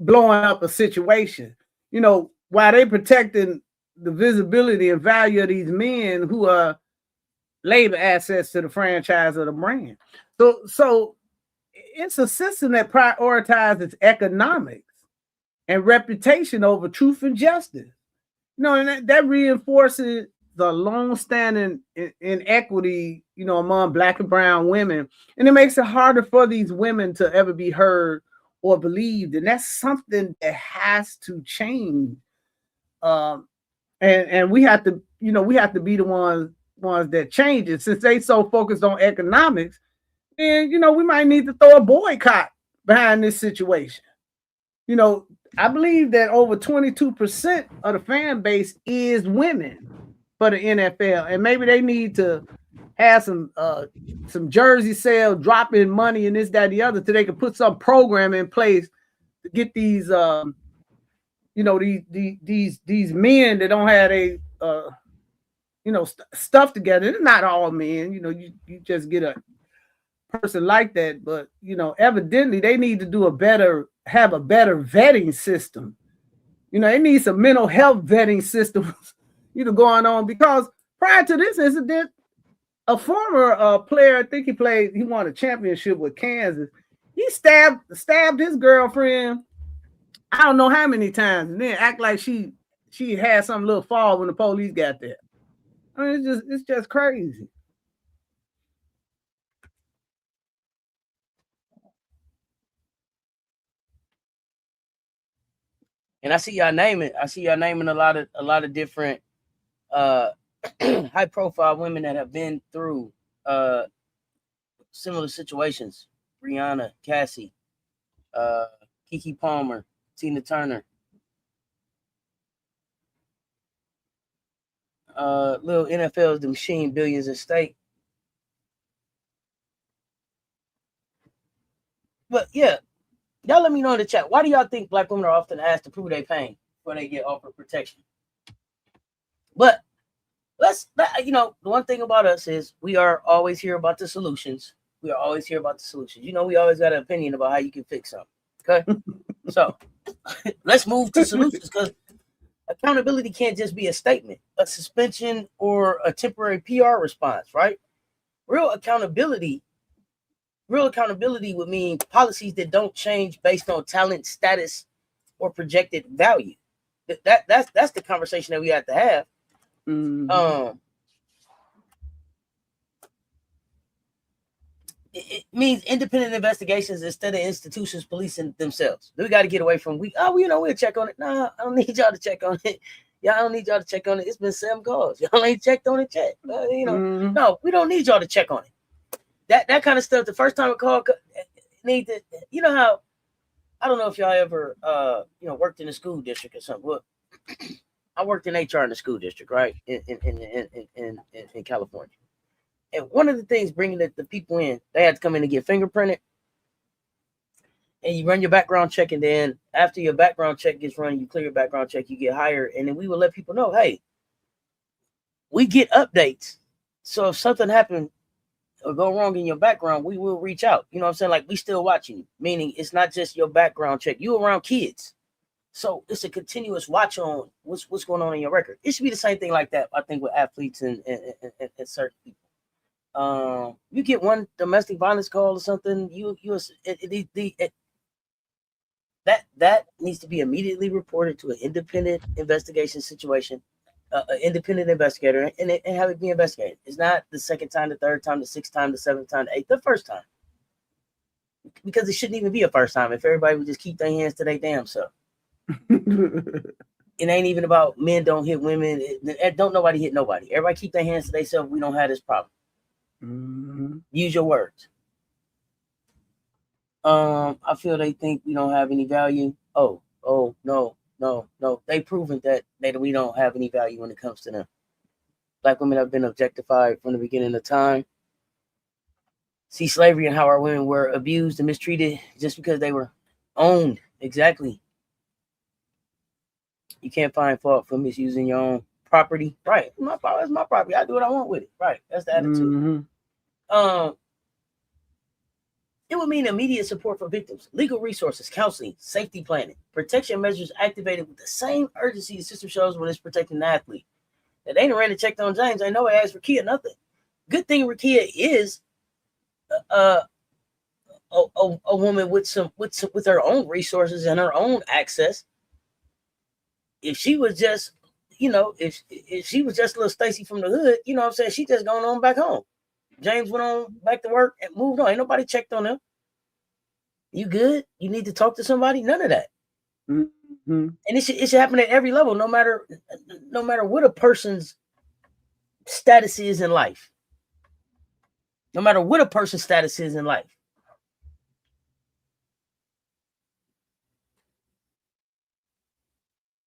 blowing up a situation, you know, while they protecting the visibility and value of these men who are labor assets to the franchise or the brand. So it's a system that prioritizes economics and reputation over truth and justice. You know, and that reinforces the long-standing inequity, you know, among Black and brown women. And it makes it harder for these women to ever be heard or believed. And that's something that has to change. And we have to, you know, we have to be the ones that change it. Since they so focused on economics, And we might need to throw a boycott behind this situation. I believe that over 22% of the fan base is women for the NFL, and maybe they need to have some jersey sale, drop in money, and this, that, the other, so they can put some program in place to get these, these men that don't have a, stuff together. It's not all men. You just get a person like that, but evidently they need to have a better vetting system. They need some mental health vetting systems, going on, because prior to this incident, a former player, I think he won a championship with Kansas. He stabbed his girlfriend, I don't know how many times, and then act like she had some little fall when the police got there. I mean, it's just crazy. And I see y'all naming a lot of different high profile women that have been through similar situations. Brianna, Cassie, Kiki Palmer, Tina Turner, little NFL's the machine, billions at stake. But yeah, y'all let me know in the chat. Why do y'all think black women are often asked to prove their pain before they get offered protection? But the one thing about us is we are always here about the solutions. We are always here about the solutions. We always got an opinion about how you can fix something. Okay? So let's move to solutions, because accountability can't just be a statement, a suspension, or a temporary PR response, right? Real accountability would mean policies that don't change based on talent, status, or projected value. That's the conversation that we have to have. Mm-hmm. It means independent investigations instead of institutions policing themselves. We got to get away from we'll check on it. Nah, I don't need y'all to check on it. Y'all don't need y'all to check on it. It's been 7 calls. Y'all ain't checked on it yet. Mm-hmm. No, we don't need y'all to check on it. That kind of stuff. The first time a call need to, how, I don't know if y'all ever worked in a school district or something. Well, I worked in HR in the school district, right, in California. And one of the things bringing the people in, they had to come in and get fingerprinted. And you run your background check, and then after your background check gets run, you clear your background check, you get hired, and then we will let people know, hey, we get updates. So if something happened or go wrong in your background, we will reach out. You know what I'm saying? Like, we still watching you, meaning it's not just your background check. You around kids. So it's a continuous watch on what's going on in your record. It should be the same thing like that, I think, with athletes and certain people. You get one domestic violence call or something, that needs to be immediately reported to an independent investigation situation, an independent investigator, and have it be investigated. It's not the second time, the third time, the sixth time, the seventh time, the eighth, the first time, because it shouldn't even be a first time if everybody would just keep their hands to their damn self. It ain't even about men don't hit women. Don't nobody hit nobody. Everybody keep their hands to themselves. We don't have this problem. Mm-hmm. Use your words. I feel they think we don't have any value. Oh, no. They proven that we don't have any value when it comes to them. Black women have been objectified from the beginning of time. See slavery and how our women were abused and mistreated just because they were owned. Exactly. You can't find fault for misusing your own property. Right. It's my property. I do what I want with it. Right. That's the attitude. Mm-hmm. It would mean immediate support for victims, legal resources, counseling, safety planning, protection measures activated with the same urgency the system shows when it's protecting the athlete. Now, they ain't ran and checked on James. I know I asked Rickea nothing. Good thing Rickea is a woman with her own resources and her own access. If she was just, if she was just little Stacy from the hood, you know what I'm saying? She just going on back home. James went on back to work and moved on. Ain't nobody checked on him. You good? You need to talk to somebody? None of that. Mm-hmm. And it should happen at every level, no matter what a person's status is in life. no matter what a person's status is in life.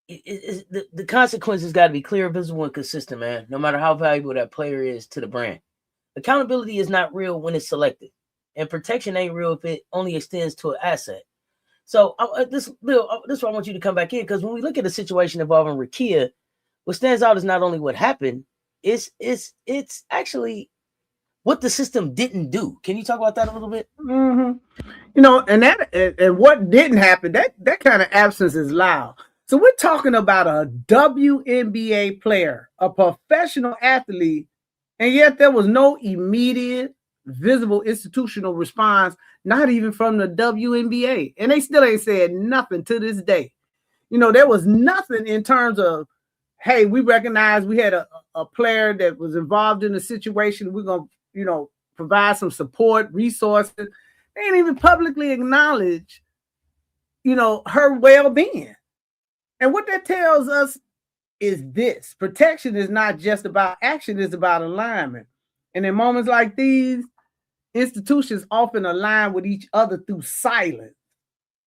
The consequences got to be clear, visible, and consistent, man, no matter how valuable that player is to the brand. Accountability is not real when it's selected, and protection ain't real if it only extends to an asset. So this is why I want you to come back in, because when we look at the situation involving Rickea, what stands out is not only what happened, it's actually what the system didn't do. Can you talk about that a little bit? Mm-hmm. You know, and what didn't happen, that kind of absence is loud. So we're talking about a WNBA player, a professional athlete, and yet there was no immediate, visible institutional response, not even from the WNBA. And they still ain't said nothing to this day. You know, there was nothing in terms of, hey, we recognize we had a player that was involved in the situation. We're going to, you know, provide some support, resources. They ain't even publicly acknowledge, you know, her well-being. And what that tells us is this: protection is not just about action, it's about alignment. And in moments like these, institutions often align with each other through silence.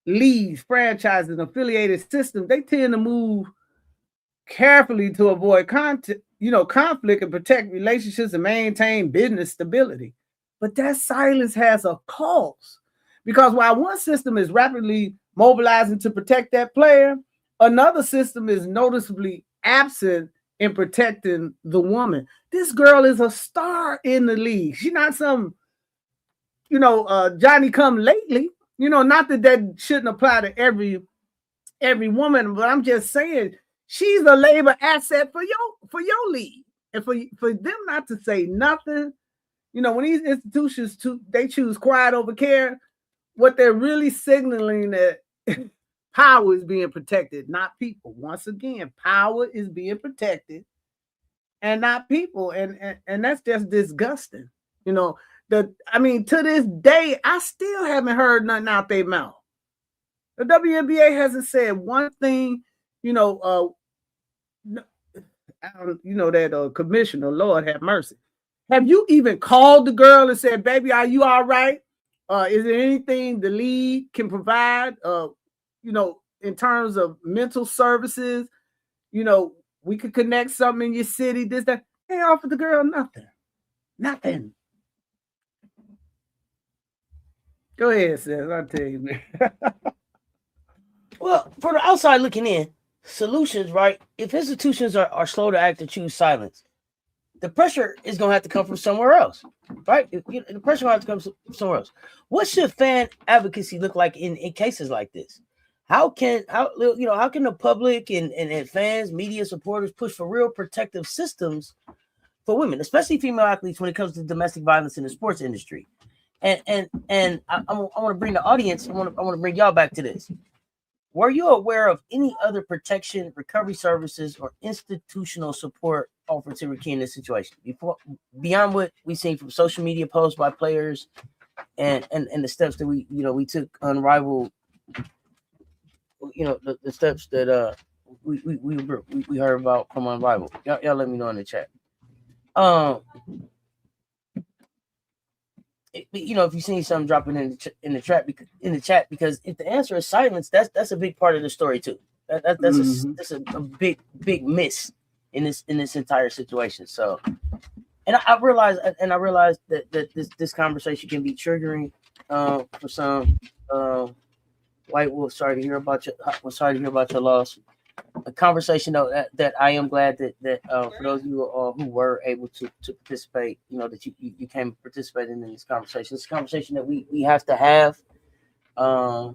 Leagues, franchises, and affiliated systems, they tend to move carefully to avoid conflict and protect relationships and maintain business stability. But that silence has a cost, because while one system is rapidly mobilizing to protect that player, another system is noticeably absent in protecting the woman. This girl is a star in the league. She's not some, Johnny come lately. Not that shouldn't apply to every woman, but I'm just saying she's a labor asset for your league. And for them not to say nothing, when these institutions they choose quiet over care, what they're really signaling that power is being protected, not people. Once again, power is being protected and not people. And that's just disgusting. To this day, I still haven't heard nothing out their mouth. The WNBA hasn't said one thing, that commissioner, Lord have mercy. Have you even called the girl and said, baby, are you all right? Is there anything the league can provide, in terms of mental services? We could connect something in your city, this, that. They offered the girl nothing. Nothing. Go ahead, Cess. I'll tell you, man. Well, for the outside looking in, solutions, right? If institutions are slow to act and choose silence, the pressure is going to have to come from somewhere else, right? The pressure will have to come from somewhere else. What should fan advocacy look like in cases like this? How can the public and fans, media supporters push for real protective systems for women, especially female athletes, when it comes to domestic violence in the sports industry? And I want to bring the audience. I want to bring y'all back to this. Were you aware of any other protection, recovery services, or institutional support offered to Rickea in this situation beyond what we've seen from social media posts by players and the steps that we took unrivaled, the steps that we heard about from Unrivaled. Y'all let me know in the chat. If you see something dropping in the chat, because if the answer is silence, that's a big part of the story too. That's a big miss in this entire situation. So, and I realize that this conversation can be triggering for some. White Wolf, sorry to hear about your loss. A conversation though that I am glad that for those of you who were able to participate, that you came participating in this conversation. It's a conversation that we have to have, because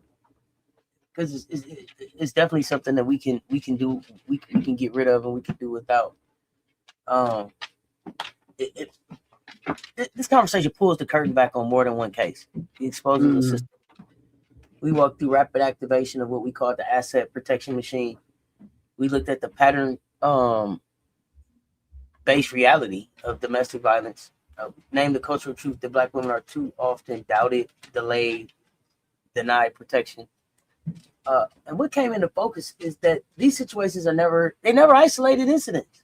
it's definitely something that we can do, we can get rid of, and we can do without. This conversation pulls the curtain back on more than one case. It exposes the system. We walked through rapid activation of what we call the asset protection machine. We looked at the pattern based reality of domestic violence. Named the cultural truth that Black women are too often doubted, delayed, denied protection. And what came into focus is that these situations are never isolated incidents.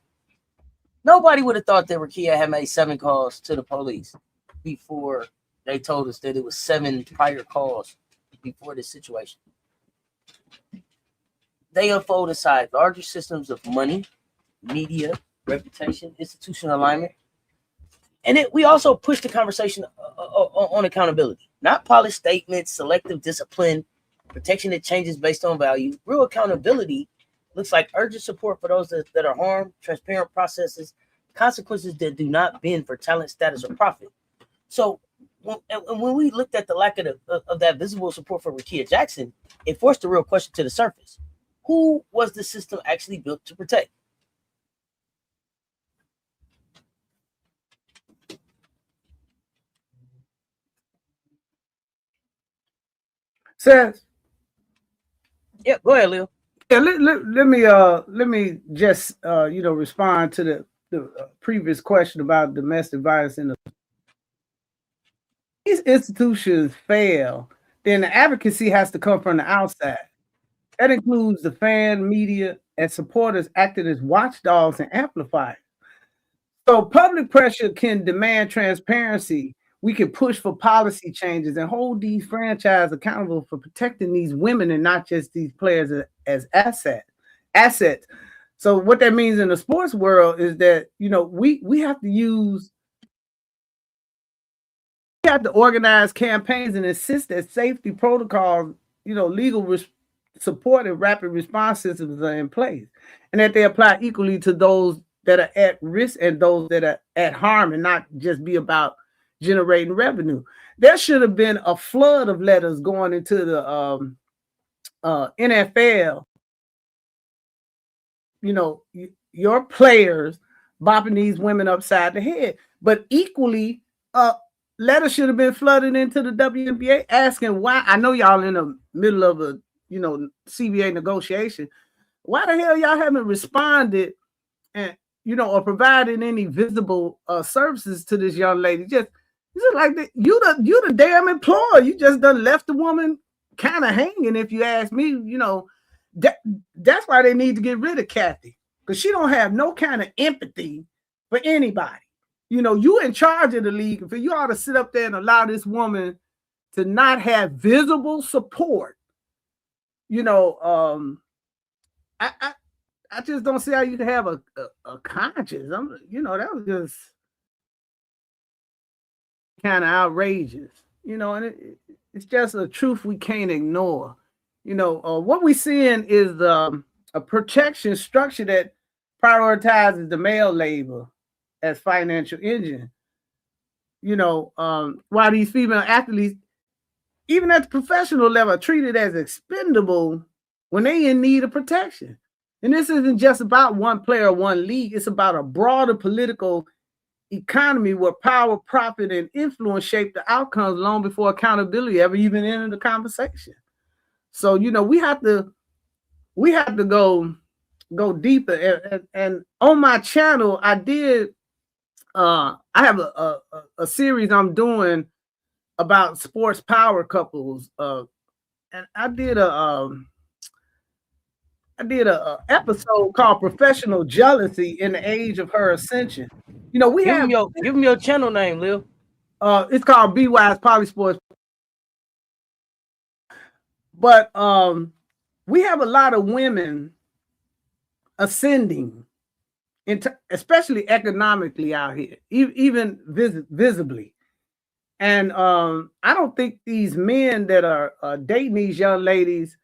Nobody would have thought that Rickea had made 7 calls to the police. before they told us that it was 7 prior calls before this situation. They unfold inside larger systems of money, media, reputation, institutional alignment. And we also push the conversation on accountability, not polished statements, selective discipline, protection that changes based on value. Real accountability looks like urgent support for those that are harmed, transparent processes, consequences that do not bend for talent, status, or profit. So when we looked at the lack of that visible support for Rickea Jackson, it forced the real question to the surface. Who was the system actually built to protect? Cess. Yeah, go ahead, Leo. Yeah, let me just respond to the previous question about domestic violence in the these institutions fail, then the advocacy has to come from the outside. That includes the fan, media, and supporters acting as watchdogs and amplifiers. So public pressure can demand transparency. We can push for policy changes and hold these franchises accountable for protecting these women and not just these players as assets. So what that means in the sports world is that we have to organize campaigns and insist that safety protocols, legal support and rapid response systems are in place, and that they apply equally to those that are at risk and those that are at harm, and not just be about generating revenue. There should have been a flood of letters going into the NFL. Your players bopping these women upside the head, but equally, letters should have been flooded into the WNBA asking why. I know y'all in the middle of a CBA negotiation. Why the hell y'all haven't responded and or provided any visible services to this young lady? Just like you the damn employer. You just done left the woman kind of hanging. If you ask me, that's why they need to get rid of Kathy, because she don't have no kind of empathy for anybody. You in charge of the league. You ought to sit up there and allow this woman to not have visible support. I just don't see how you can have a conscience. That was just kind of outrageous. And it's just a truth we can't ignore. What we're seeing is a protection structure that prioritizes the male labor as financial engine. While these female athletes, even at the professional level, are treated as expendable when they in need of protection. And this isn't just about one player or one league. It's about a broader political economy where power, profit, and influence shape the outcomes long before accountability ever even entered the conversation. So, we have to go deeper. And on my channel, I have a series I'm doing about sports power couples. And I did a episode called "Professional Jealousy in the Age of Her Ascension." Give them your channel name, Lil. It's called Be Wise PoliSports. But we have a lot of women ascending, especially economically out here, even visibly. And I don't think these men that are dating these young ladies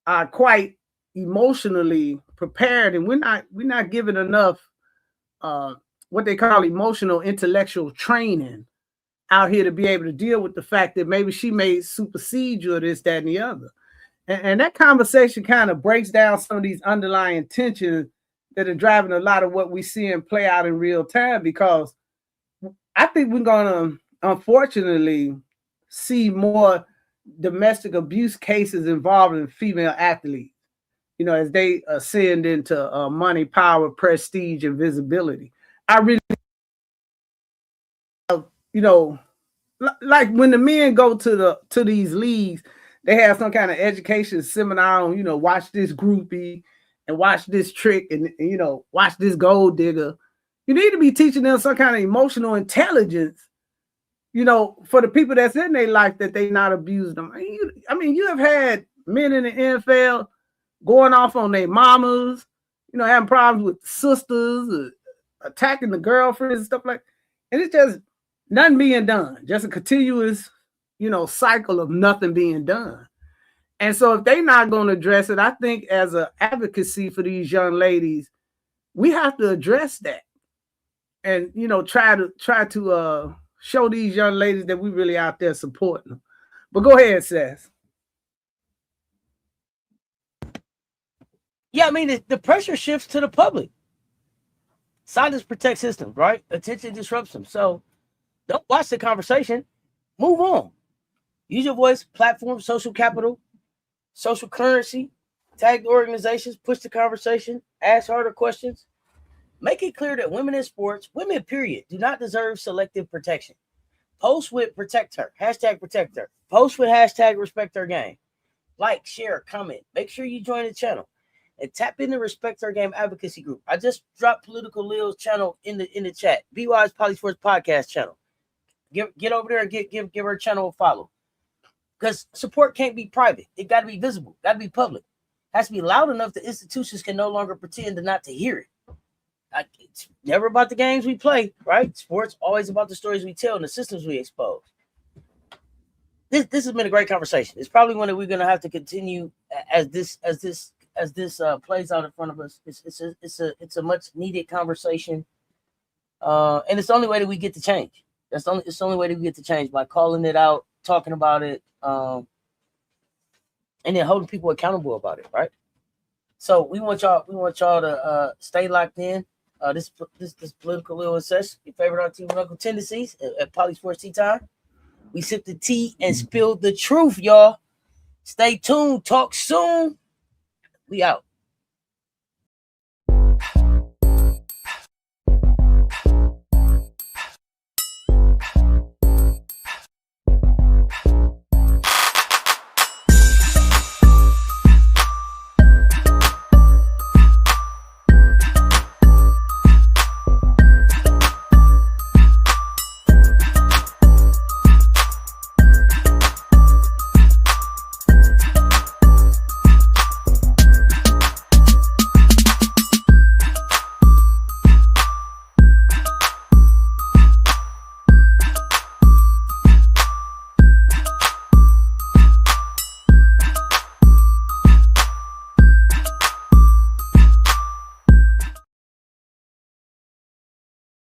are quite emotionally prepared, and we're not given enough what they call emotional intellectual training out here to be able to deal with the fact that maybe she may supersede you or this, that, and the other. And that conversation kind of breaks down some of these underlying tensions that are driving a lot of what we see and play out in real time, because I think we're going to, unfortunately, see more domestic abuse cases involving female athletes, as they ascend into money, power, prestige, and visibility. I really, like when the men go to these leagues, they have some kind of education seminar on, watch this groupie and watch this trick and watch this gold digger. You need to be teaching them some kind of emotional intelligence, you know, for the people that's in their life that they not abused them. I mean, you have had men in the NFL going off on their mamas, you know, having problems with sisters, attacking the girlfriends and stuff like that. And it's just nothing being done, just a continuous, you know, cycle of nothing being done. And so if they're not going to address it, I think as an advocacy for these young ladies, we have to address that. And, you know, try to show these young ladies that we really out there supporting them. But go ahead, Cess. Yeah, I mean, the pressure shifts to the public. Silence protects systems, right? Attention disrupts them. So don't watch the conversation. Move on. Use your voice, platform, social capital, social currency, tag the organizations, push the conversation, ask harder questions. Make it clear that women in sports, women period, do not deserve selective protection. Post with protect her, hashtag protect her. Post with hashtag respect her game. Like, share, comment. Make sure you join the channel. And tap in the Respect Her Game advocacy group. I just dropped Political Leo's channel in the chat. BY's PoliSports podcast channel. Get over there and give her channel a follow. Because support can't be private. It got to be visible. Got to be public. It has to be loud enough that institutions can no longer pretend to not to hear it. It's never about the games we play, right? Sports always about the stories we tell and the systems we expose. This has been a great conversation. It's probably one that we're going to have to continue as this plays out in front of us. It's a much needed conversation, and it's the only way that we get to change. It's the only way that we get to change, by calling it out, talking about it, and then holding people accountable about it, right? So we want y'all to stay locked in. This Political Leo and Cess, your favorite Auntie with Uncle Tendencies at PoliSports Tea Time. We sip the tea and spill the truth, y'all. Stay tuned. Talk soon. We out.